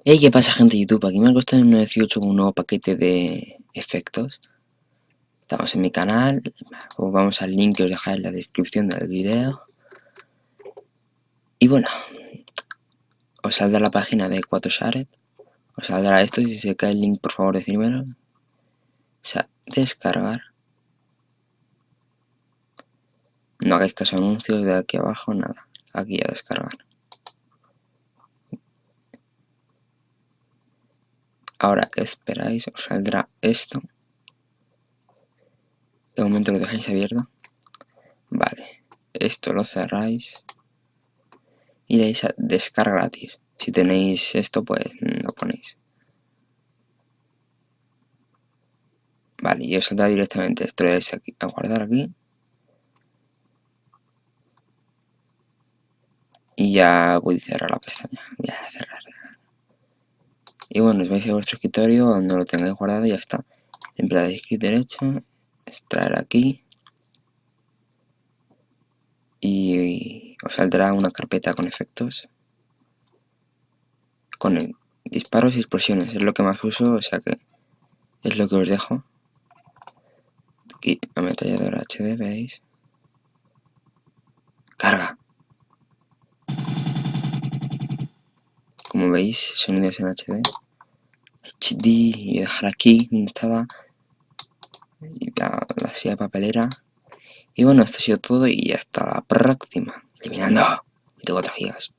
Hey, ¿qué pasa, gente de YouTube? Aquí me ha en 18 con un nuevo paquete de efectos. Estamos en mi canal, pues vamos al link que os dejaré en la descripción del video. Y bueno, os saldrá la página de Quatoshared, os saldrá esto, si se cae el link por favor decírmelo. O sea, descargar. No hagáis caso a anuncios de aquí abajo, nada. Aquí a descargar. Ahora esperáis, os saldrá esto. De momento lo dejáis abierto. Vale, esto lo cerráis. Y le dais a descarga gratis. Si tenéis esto, pues lo ponéis. Vale, y os saldrá directamente esto, le dais aquí, a guardar aquí. Y ya voy a cerrar la pestaña. Voy a cerrar. Y bueno, os vais a vuestro escritorio donde lo tengáis guardado y ya está. Siempre le dais clic derecho, extraer aquí. Y os saldrá una carpeta con efectos. Con el disparos y explosiones. Es lo que más uso, o sea que es lo que os dejo. Aquí, ametralladora HD, veis. Carga. Como veis, sonidos en HD, y dejar aquí donde estaba y la silla papelera. Y bueno, esto ha sido todo y hasta la próxima. Eliminando 24 gigas.